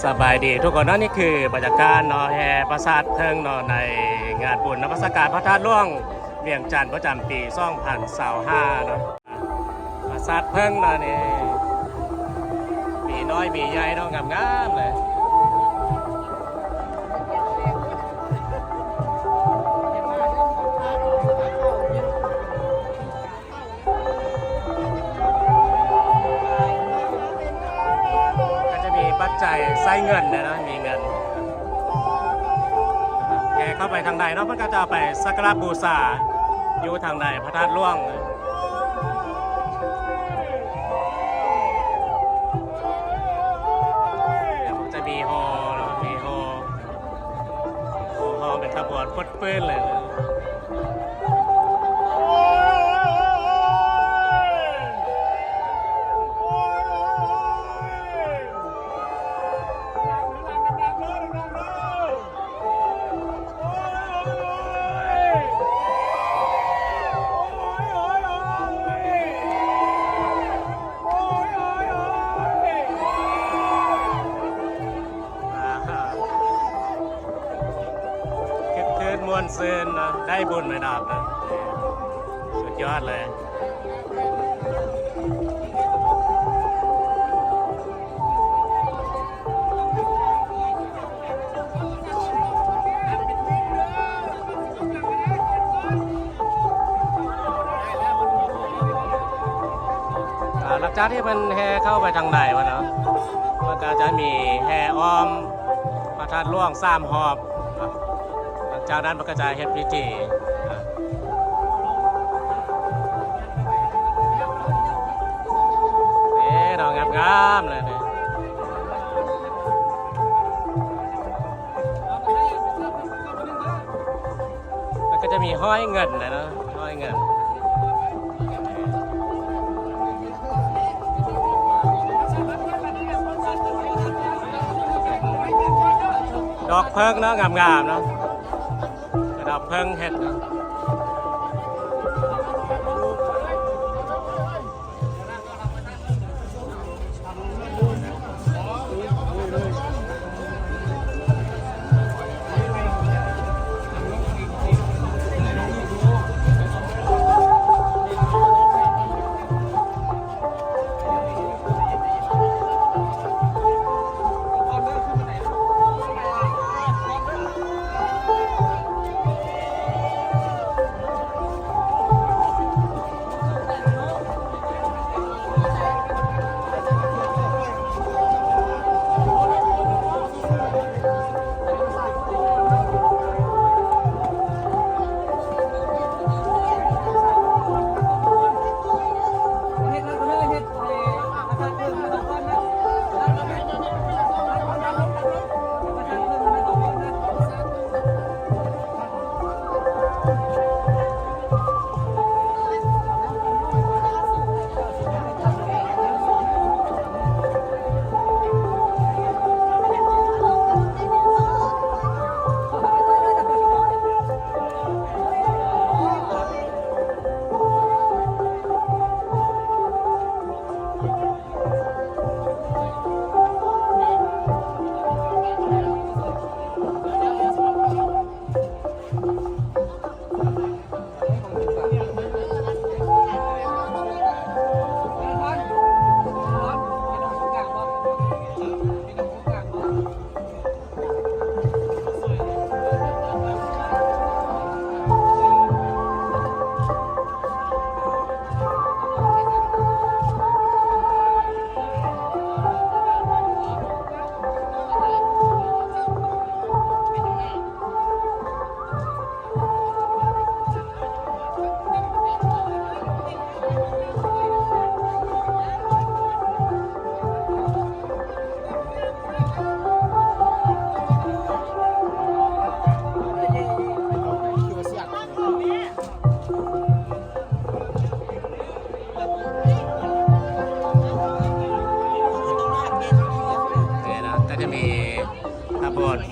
สบายดีทุกคนเนาะนี่คือบรรยากาศเนาะแห่ปราสาทเทิงเนาะในงานบุญนมัสการพระธาตุหลวงเวียงจันทร์ประจำปี2025เนาะปราสาทเทิงเนาะนี่มีน้อยมีใหญ่เนาะงามๆเลยปัจจัยใส่เงินนะมีเงินแกเข้าไปทางใดเนาะมันก็จะไปสักการะบูชาอยู่ทางใดพระธาตุหลวงจะมีฮอมีฮอเป็นขบวนพดเปื้อนเลยมวนเซินนะได้บุญไม่ดับนะสุดยอดเลยหลังจากที่มันแห่เข้าไปทางไหนวะเนาะมันก็จะมีแห่อ้อมพระธาตุหลวง3 หอบจากนั้นมันก็จะเฮ็ดพิธีดอกงามๆเลยเนี่ยมันก็จะมีห้อยเงินนะเนาะห้อยเงินดอกเพิงเนาะงามๆเนาะดอกเพิงเห็ด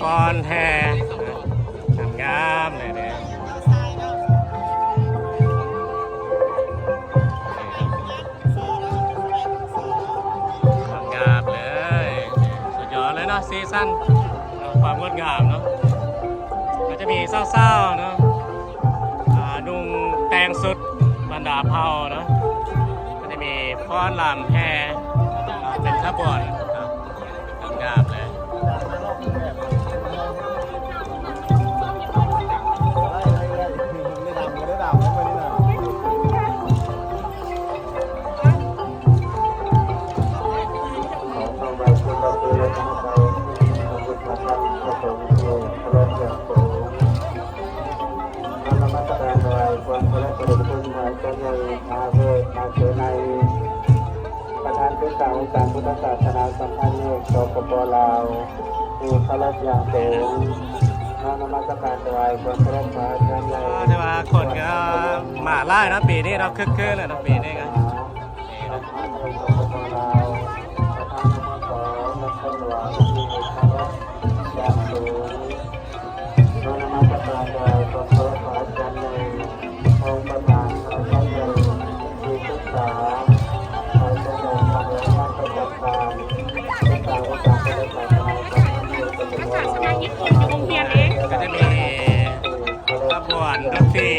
ฟ้อนแห่งามเลยเนี่ยงามเลยสุดยอดเลย เลยเนาะซีซั่นความงดงามเนาะก็จะมีเศร้าๆเนาะนุ่งแต่งสุดบรรดาเผ่าเนาะก็จะมีฟ้อนลำแห่เป็นขบวนงามเลยประธานผู้สร้างการพุทธศาสนาสัมพันธ์โลกสปปลาวผู้พระราชยางสูงน้อมนมัสการถวายความเคารพพระอาจารย์ใหญ่ ใช่ไหมคนก็มาไล่นะปีนี้เราคึกคืนเลยนะปีนี้กัน ประธานโลกสปปลาวประธานสโมสรนครหลวงที่พระราชยางสูงน้อมนมัสการถวายความเคารพพระอาจารย์ใหญ่องค์ประธานพระอาจารย์ใหญ่ที่ศึกษาก็จะมีขบวนดนตรี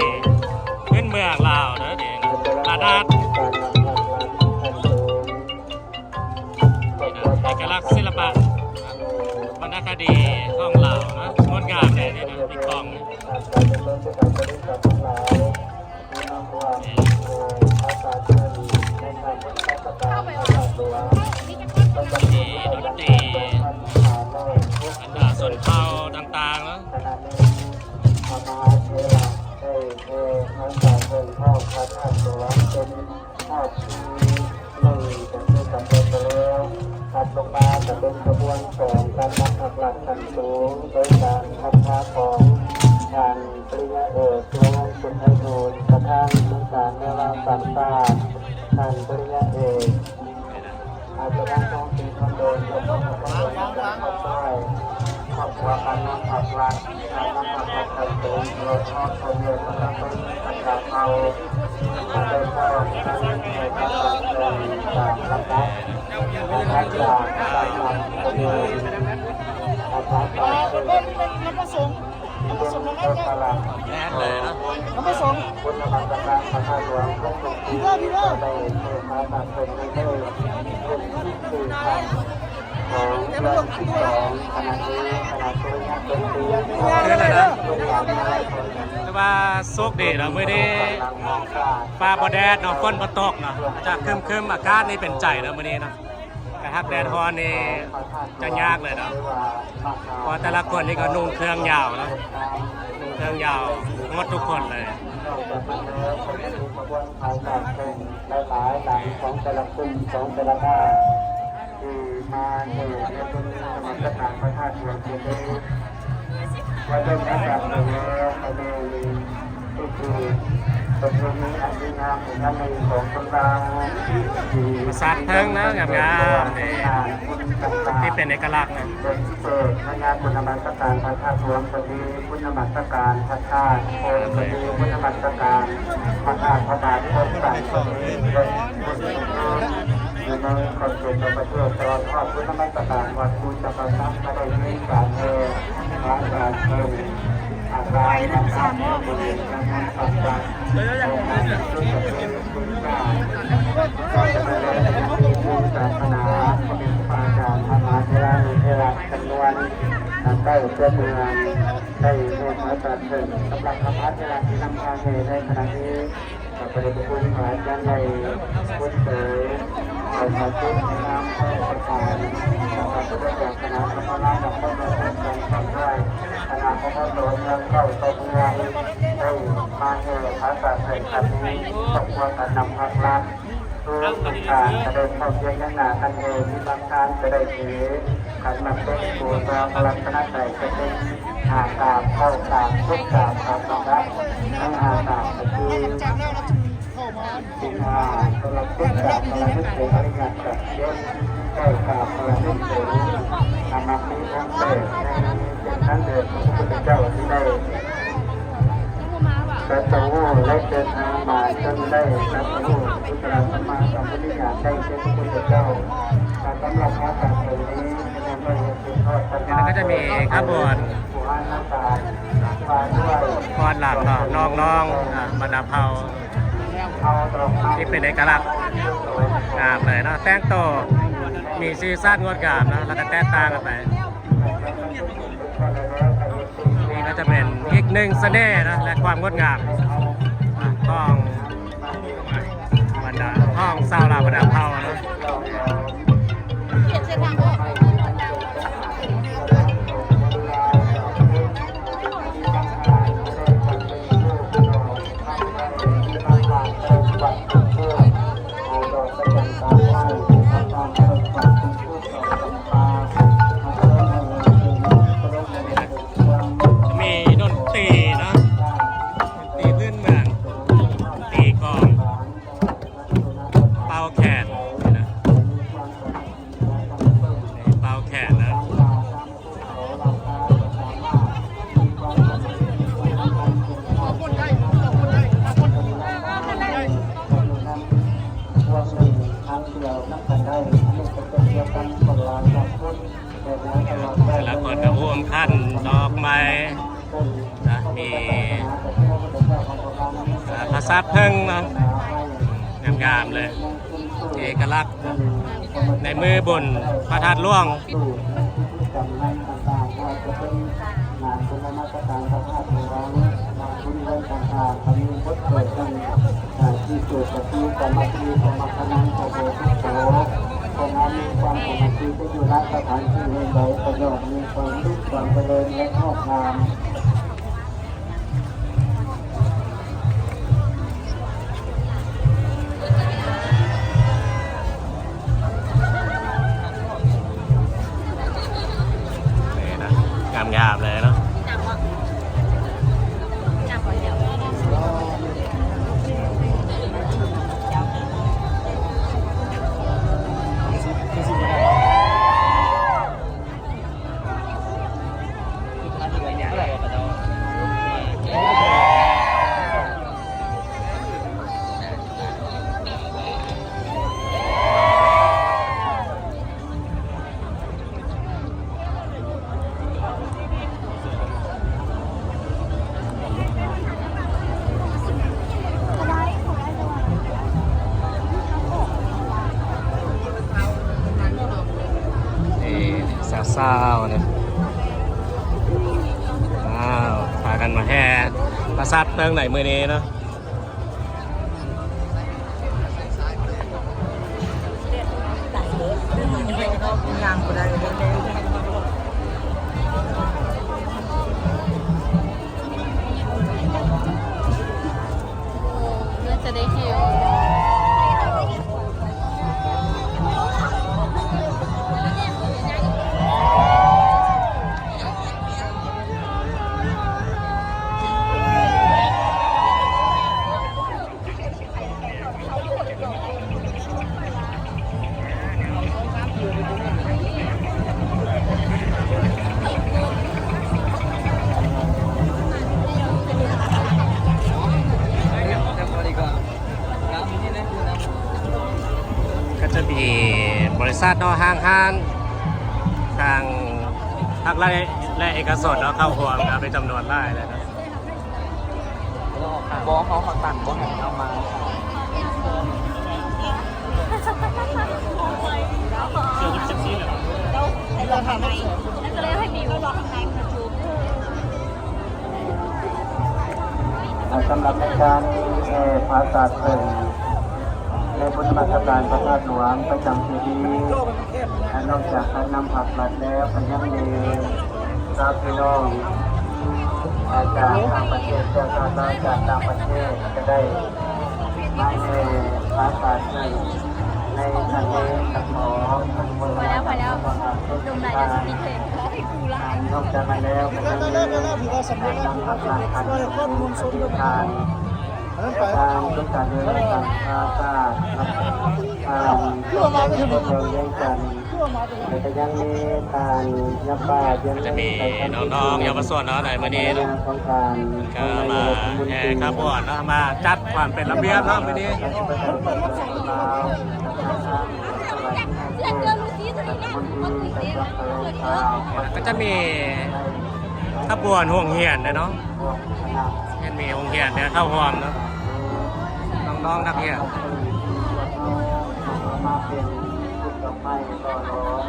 พื้นเมืองลาวนะเด็กอาดาดเอกลักษณ์ศิลปะวรรณคดีของลาวนะงดงามเลยนี่นะมีกองมีดนตรีบรรดาส่วนเผ่าต่างๆนะถัดลงมาจะเป็นกระบวนของการนำอักหลักขั้นสูงโดยการทำท่าของการปริญญาเอกตัวสุดท้ายโดยกระทั่งถึงการเวลาสัมภาษณ์การปริญญาเอกอาจจะต้องต้องตีคนโดนจะต้องการขับไล่ครอบครัวการนำอักหลักการนำอักหลักขั้นสูงโดยทอดทะเบียนมาตั้งเป็นอันดับเอาโดยพ่อการเงินการเงินการรับ อาจารย์การนำคนเลยอาจารย์การน้ำผสมน้ำผสมน้ำมันจะแน่นเลยนะ น้ำผสมคุณธรรมการพระธาตุหลวงพระสงฆ์ที่ได้เชื่อพระศาสนาเป็นเป็นที่สื่อทางของเรื่องที่สองขณะนี้ขณะตัวนี้เป็นปีคืออะไรนะแต่ว่าโชคดีเราไม่ได้ฟ้าบ่แดดเนาะฝนบ่ตกเนาะจะครึมๆอากาศนี่เป็นใจนะมื้อนี้เนาะแต่ฮักแดดฮ้อนนี่จะยากเลยเนาะเพราะแต่ละคนนี่ก็นุ่งเครื่องยาวเนาะนุ่งเครื่องยาวหมดทุกคนเลยหลายหลังของแต่ละกลุ่มของแต่ละบ้านที่มาเกิดในพื้นที่มันจะต่างพระธาตุหลวงปู่ฤาษีว่าจะมีการเมืองมาดูก็คือประเพณีอันดีงามของท่านในของคนเราประสาทเทิงนะงามๆที่เป็นเอกลักษณ์นะเป็นเปิดงานบุญนมัสการพระธาตุหลวงพอดีบุญนมัสการพระธาตุโพธิ์พอดีบุญนมัสการพระธาตุพระบาทพระสังพอดีเป็นบุญอยู่ในคอนเสิร์ตประเทศตลอดทอดบุญนมัสการวัดภูจักรพรรดิพระได้มีการเดินทางการเดินอาการต่างๆบริเวณการต่างๆด้วยก็จะเป็นผู้ศาสนาเป็นปาการธรรมะเทรานุเทระจำนวนได้เพื่อเมืองได้เพื่อพระจันทร์สำหรับธรรมะเทระที่นำพาเหตุในขณะนี้ประเด็นคุณหมายกันในคุณเสยเอามาพูดในนามของประธานนะครับพุทธศาสนาธรรมราชของพระองค์ทรงทำได้คณะของพระสงฆ์ยังเข้าตกงานได้มาเหตุพระศาสนานี้ต้องควรการนำพระรักรูปต่างๆจะได้เข้าเทียนยังหนากันเองที่บางการจะได้ถือการนำต้นปูตาพลังคณะใจจะเป็นหาตามเข้าตามทุกตามตามตามรับทั้งหาตามก็คือสิงหาพลังทุกตามพลังทุกเสียอริยสัจเยอะเข้าตามพลังทุกเสียอามามีองค์เสด็จในเป็นท่านเดิมพระพุทธเจ้าที่ได้พระเจ้าและเดินทางมาจนได้พระผู้พุทธราชมาสัมพุทธญาณได้เป็นพระพุทธเจ้าสำหรับพระศาสนานี้เป็นพระเจ้า ก็จะมีขบวนก้อนหลังเนาะน้องๆบรรดาเผ่าที่เป็นเอกลักษณ์งามเลยเนาะแต่งตัวมีซีซั่นงดงามนะแล้วก็แตกต่างกันไปนี่ก็จะเป็นอีกหนึ่งเสน่ห์นะและความงดงามของบรรดาห้องซาวลาวบรรดาเผ่าเนาะมีดนตรีเนาะดนตรีพื้นเมืองตีกลองเป่าแขนนะเป่าแขนนะแต่ละคนก็ร่วมขั้นดอกไม้นะมีภาษาเพิ่งเนาะงามๆเลยเอกลักษณ์ในมือบนพระธาตุหลวงที่สุดที่สมาธิสมาคณังโสโภทุโสเพราะนั้นมีความสมาธิที่อยู่ณสถานที่ใดประโยชน์มีความรุ่งความเจริญและงอกงามนี่นะงามๆเลยเนาะเศร้าๆนะอ้าวพากันมาแห่ประสาทเพิ่งไหนมือนี้เนาะจะได้คิวก็จะมีบริษัทเนาะห้างทางภาครัฐและเอกชนเนาะเข้าร่วมกันเป็นจำนวนหลายเลยนะ บอกเขาตัดบอกให้เอามาสำหรับในการภาษาเพิ่งในพุทธบัญชาการพระธาตุหลวงประจำปีนี้นอกจากการนำผักหลัดแล้วก็ยังมีชาวพี่น้องจากต่างประเทศจากต่างประเทศก็ได้มาภาษาเพิ่งในทะเลตะขอพอแล้วลงไหนจะสติเป็นนอกจากนั้นแล้วก็ยังมีการนำผักหลัดการทุกการเดินทางภาษาร่วมมาเป็นคนเดียวกันแต่ยังมีการยับบ้ายัง จะมีน้องๆเยาวชนเนาะในมื้อนี้เนาะก็มาแห่ขบวนเนาะมาจัดความเป็นระเบียบเนาะมื้อนี้ เสื้อเกลือลูซี่เธ ก็จะมีขบวนห่วงเหียนเนาะเห็นมีห่วงเหียนเนี่ยเข้าหอมเนาะน้องๆนักเรียน มาเป็นผู้ดอกไม้ก็ร้อง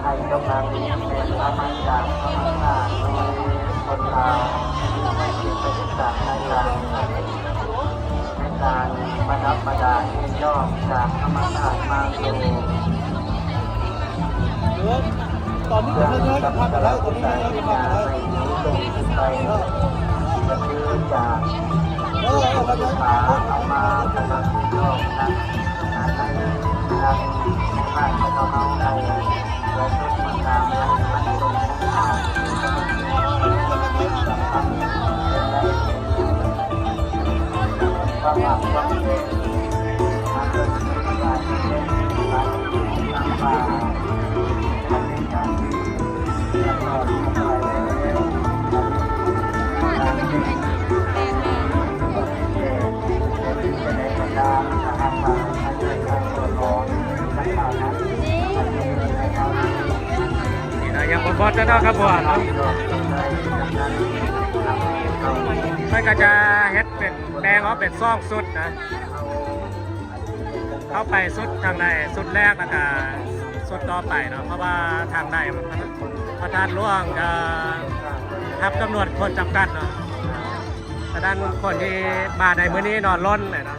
ให้กำลังเป็นพระมังจากพระมังนาโดยคนลาวที่เป็นศึกษาในการประดับประดาที่ย่อมจากพระมังนามาสู่ ตอนนี้จะไม่ได้พักกันแล้วตอนนี้ไม่ได้พักกันแล้ว ไปจะคือจากขาเอามาทำที่ย่อมนั้นในทางบ้านของเราได้เราทุกคนตามให้มันตรงทางความหวังความเชื่อมาเกิดขึ้นมาที่เป็นการทำป่าทำเป็นการแล้วก็ทำอะไรแล้วการที่จะได้บรรดาทหารมาให้เป็นการตรวจสอบทั้งเหล่านั้นมันจะมีในคราวนี้ นี่นะยังบอดจะเนาะครับบัวเนาะมันก็จะเฮ็ดเป็นแดงออกเป็นซองสุดนะเข้าไปสุดทางใดสุดแรกแล้วก็สุดต่อไปเนาะเพราะว่าทางใดพระธาตุหลวงจะทับจำนวนคนจำกัดเนาะฉะนั้นคนที่มาในมื้อนี้นอนล้นเลยเนาะ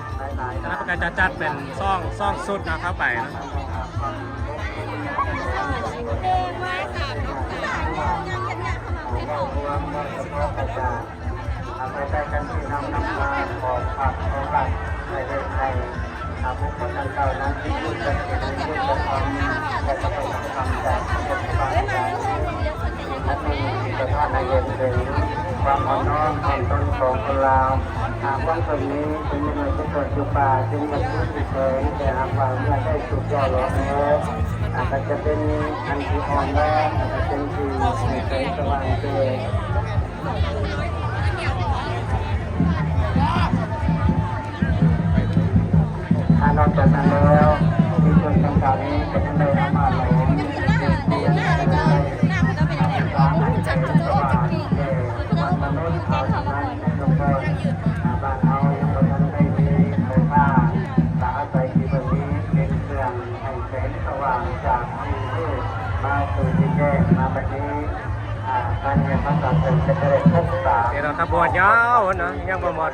แล้วก็จะจัดเป็นซองสุดนะเข้าไปนะ ไปได้กันที่น้ำมาบอกผักของรัฐในเรื่องไทยบุคคลดังกล่าวนั้นที่พูดกันเป็นเรื่องของความแต่ก็ต้องทำจากปฏิบัติการและมีสภาพในเรื่องถึงความอ่อนน้อมถ่อมตนของคนลาวความตรงนี้จึงมีมันจะเกิดอยู่ป่าจึงมันพูดเฉยแต่หากว่าเมื่อได้ถูกย่อหลอกแล้วอาจจะเป็นอันที่อ่อนแรงอาจจะเป็นที่ใสสว่างเกิดนอกจากนั้นแล้วที่ส่วนต่างๆนี้ก็จะได้เอามาหลอมเรียนได้สอนให้ใจสว่างแก่มนุษย์เอาทำนั้นแล้วก็บ้านเอายังบ่ทันได้มีไฟฟ้าแต่อาศัยที่แบบนี้เป็นเครื่องให้แสงสว่างจากที่มืดมาสู่ที่แจ้งมาแบบนี้การเรียนภาษาไทยจะได้ครบตา เดี๋ยวเราขบวนยาวนะยังบ่หมด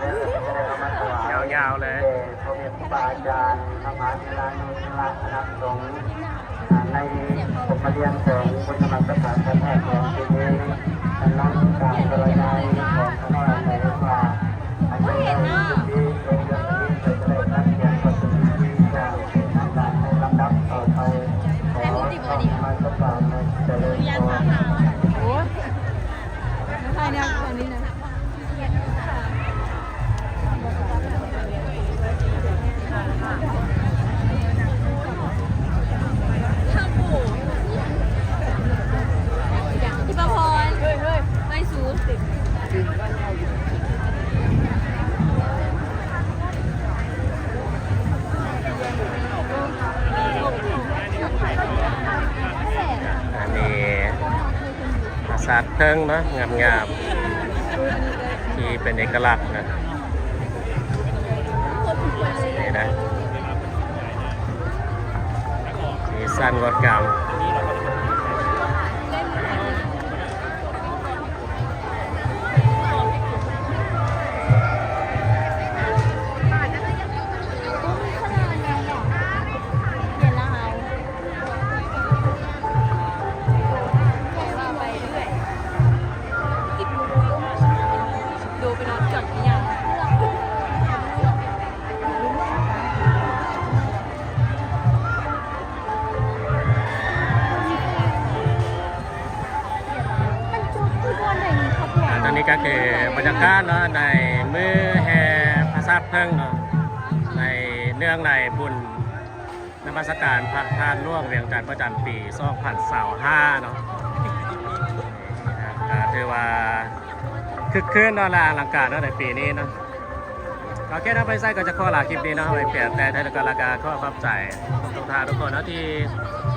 ยาวๆเลย พระเดชพระบาอาจารย์พระมหาเถรนุชราคณะสงฆ์ในผมมาเรียนของพุทธมรรคศาสนาแพทย์ของที่นี้น้องการบรรยายของพระนรในว่าอันนี้จุดนี้ตรงจุดนี้จะได้รับเกียรติประสิทธิจากทางการในลำดับต่อไปขอเข้ามาสบายในเจริญพร ใช่เนี่ยอันนี้นะที่ประพรไม่สูงอันนี้ปราสาทเทิงเนาะงามๆที่เป็นเอกลักษณ์นะนี่นะสีสันงดงามตอนนี้ก็คือบรรยากาศเนาะในมือแห่พระธาตุเทิงเนาะในเนื่องในบุญนมัสการพระธาตุหลวงเวียงจันทร์ประจำปี2025เนาะถือว่าคึกคืนเนาะและอลังการเนาะในปีนี้เนาะ ก็แค่นั้นไปไส้ก็จะข้อหลาคลิปนี้เนาะไปเปลี่ยนแต่ไทยละกาข้อความใจทุกท่านทุกคนนะที่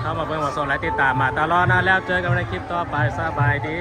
เข้ามาเบิ่งมาชมและติดตามมาตลอดนะแล้วเจอกันในคลิปต่อไปสบายดี